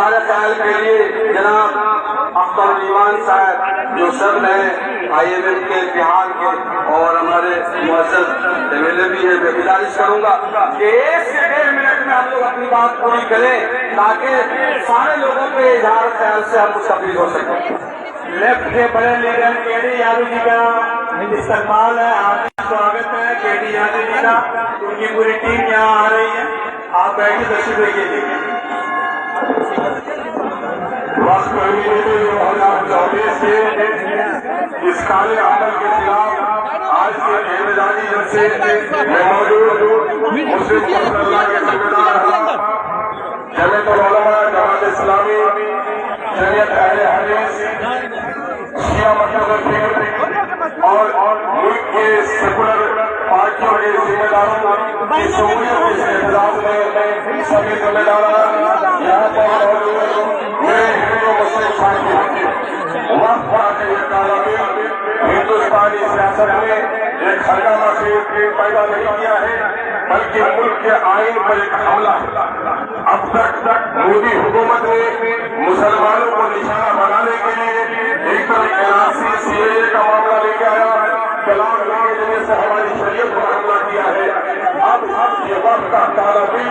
اشارہ خیال کے لیے جناب اختر الایمان صاحب جو سب ہیں IMF کے اتحاد کے اور ہمارے معزز MLA بھی ہیں، میں گزارش کروں گا کہ 1 سے 1.5 منٹ میں ہم لوگ اپنی بات پوری کریں تاکہ سارے لوگوں کے اظہار خیال سے ہم مستفید ہو سکیں۔ لیفٹ کے بڑے لیڈر KD یادو جی کا استقبال ہے، آپ کا سواگت ہے KD یادو جی کا، ان کی پوری ٹیم یہاں آ رہی ہے، آپ بیٹھ کے تشریف رکھیے جی۔ وقت اس کالے عمل کے خلاف آج کے احتجاجی جلسے میں موجود مسلم اللہ کے ذمہ دار جمعیت العلماء جماعت اسلامی جمعیت اہل حدیث شیعہ مرکز الفکر اور ملک کے سیکولر پارٹیوں کے ذمہ داروں کی شمولیت کے اس اعتراض میں سبھی ذمہ داران یہاں پر موجود میرے ہندو مسلم ساتھی وقت پڑا کے یہ کامیابی ہندوستانی سیاست میں ایک ہنگامہ سے پیدا نہیں کیا ہے بلکہ ملک کے آئین پر ایک حملہ ہے۔ اب تک مودی حکومت نے مسلمانوں کو نشانہ بنانے کے لیے ایک طرح NRC CAA کا معاملہ لے کے آیا، طلاق کے ذریعے سے ہماری شریعت پر حملہ کیا ہے۔ اب یہ وقت کا کامیابی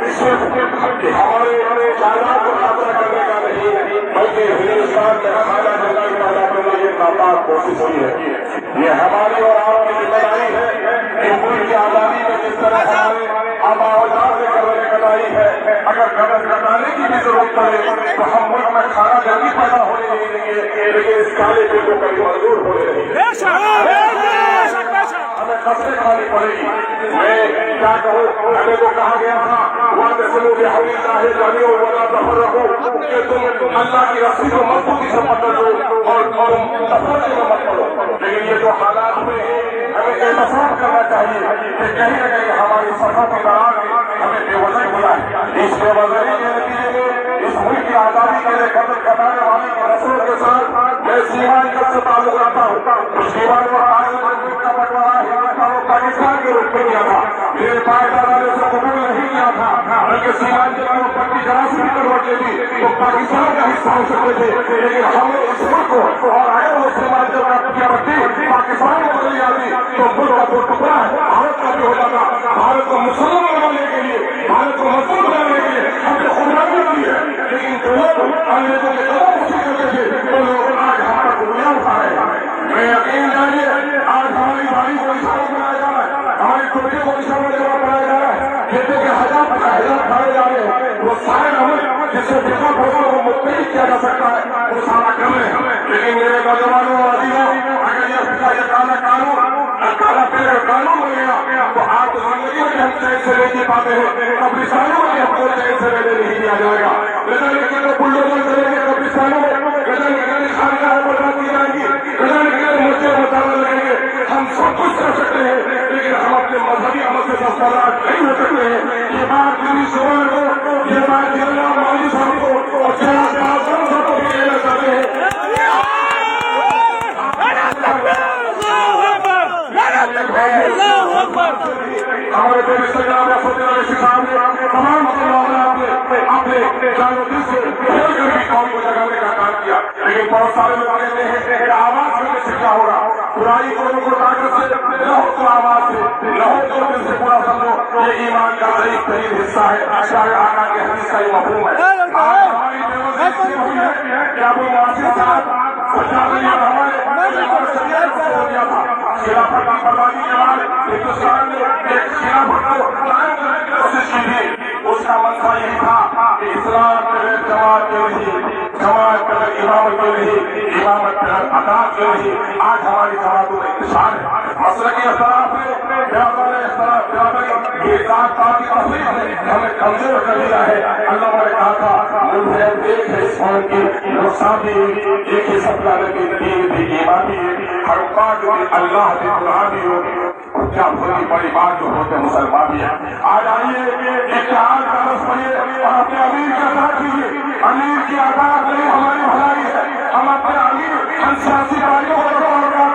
اس وقت کہ ہمارے جائیداد کو خطرہ کرنے کا نہیں بلکہ ہندوستان میں خانہ جنگل پیدا کرنے کی ناپاک کوشش ہوئی ہے۔ یہ ہماری اور آپ کی ذمہ داری ہے کہ ملک کی آزادی میں جس طرح ہمارے آبا و اجداد نے قدر کٹائی ہے، اگر قدر کٹانے کی بھی ضرورت پڑے تو ہم ملک میں خانہ جنگی پیدا ہونے نہیں دیں گے، لیکن اس کالے دل کو کبھی منظور ہونے نہیں دیں گے۔ ہمیں قسمیں کھانی پڑے گی۔ میں کیا کہوں، ہمیں تو کہا گیا تھا وَاعْتَصِمُوا بِحَبْلِ اللَّهِ جَمِيعًا وَلَا تَفَرَّقُوا کہ تم اللہ کی رسی کو مضبوطی سے پکڑ لو اور تفرقے میں مت پڑو، لیکن یہ جو حالات میں ہمیں احتساب کرنا چاہیے کہ کہیں نہ کہیں ہماری سرحد کی دراز ہمیں بے وزن کیا ہے۔ اس بے وزنی کے نتیجے میں اس ملک کی آزادی کے لیے قدر کٹانے والی نسلوں کے ساتھ میں سیمان کب سے تعلق رکھتا ہوں۔ سیمان اور کا بٹوارا ہندوستان اور پاکستان کے روپ میں کیا تھا، میرے پائے دادا نے اسے قبول نہیں کیا تھا، بلکہ سیمان جب وہ پٹی ذرا سی کروٹ لیتی تو پاکستان کا حصہ ہو سکتے تھے، لیکن ہم نے اس ملک کو اور آئے وہ سیمان جب کیا بٹی پاکستان میں بدل جاتی تو ملک کا جو ٹکڑا ہے بھارت کا بھی ہو جاتا۔ بھارت کو مسلمان بنانے کے لیے، بھارت کو مضبوط بنانے کے لیے ہم نے خودرادی کی ہے، لیکن جو لوگ انگریزوں کے قدم اٹھا کرتے تھے وہ لوگ آج ہمارا دنیا اٹھا رہے ہیں۔ میں یقین جانیے آج ہماری باری کو نشانہ بنایا جا رہا ہے، ہماری ٹوٹی کو نشانہ بنایا جا رہا ہے، کہتے کہ حجاب کھائے جا رہے ہیں، وہ سارے عمل جس سے فقہ فیصلوں کو مختلف کیا جا سکتا ہے وہ سارا کر رہے ہیں۔ لیکن میرے نوجوانوں اور عزیزوں، اگر یہ کالا قانون کالا پیڑ قانون بن گیا تو آپ زندگی میں ہم چین سے لے کے پاتے ہیں، قبرستانوں میں ہم کو چین سے لینے نہیں دیا جائے گا۔ لیکن بلڈوزر چلیں گے قبرستانوں میں، خانقاہیں برباد کی جائیں گی، مچھر بتانے لگیں گے، ہم سب کچھ کر سکتے ہیں لیکن ہم اپنے مذہبی عمل سے دستاویز نہیں ہو سکتے ہیں۔ یہ بات میری سوال کو، یہ بات جنرل مولوی صاحب کو اور جناب اعظم صاحب کو بھی کہنا چاہتے ہیں۔ ہمارے انسٹاگرام یا فوٹو صاحب نے تمام مسلمان نے اپنے جانو دل سے کھول کر بھی قوم کو جگانے کا کام کیا، لیکن بہت سارے لوگ کہتے ہیں کہ آواز کرنے سے کیا ہوگا، برائی قوم کو طاقت سے نہ ہو تو آواز سے، نہ ہو تو دل سے پورا سمجھو، یہ ایمان کا ضعیف ترین حصہ ہے۔ شاہ آقا کے حدیث کا یہ مفہوم ہے۔ آج ہماری بے ہوئی ہے کہ ابو معاصر صاحب خلافت کی بربادی کے بعد ہندوستان نے ایک خلافت کو قائم کرنے کی کوشش کی تھی، اس کا منشا یہی تھا کہ اسلام بغیر جماعت کے نہیں، جماعت بغیر امامت کے نہیں، امامت بغیر عطاعت کے نہیں۔ آج ہماری جماعتوں میں انتشار ہے، مسلکی اختلاف ہے، یہ ذات پات کی تفریق نے ہمیں کمزور کر دیا ہے۔ اللہ نے کہا تھا ملک ایک ہے اس قوم کی، نقصان بھی ایک ہی سب لانے کی دین بھی ایمان بھی ہر بات جو اللہ بھی قرآن بھی ہو، کیا بڑی بڑی بات جو ہوتے مسلمان بھی ہے۔ آج آئیے اتحاد کا رس پڑھیے اور اپنے امیر کا ساتھ کیجیے۔ امیر کی عطاعت نہیں ہماری بھلائی ہے، ہم اپنے امیر ہم سیاسی پارٹیوں کو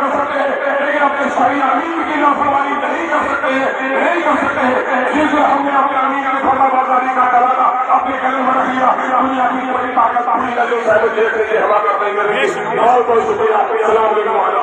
کر سکتے ہیں لیکن اپنے صحیح امیر کی نافرمانی نہیں کر سکتے ہیں، نہیں کر سکتے ہیں۔ جس ہم نے اپنے امیر کی فرما برداری کا کرانا اپنے گلے میں رکھ لیا، دنیا کی بڑی طاقت پوری کر لو صاحب دیکھ لیجیے ہوا کر دیں گے بہت بہت شکریہ السلام علیکم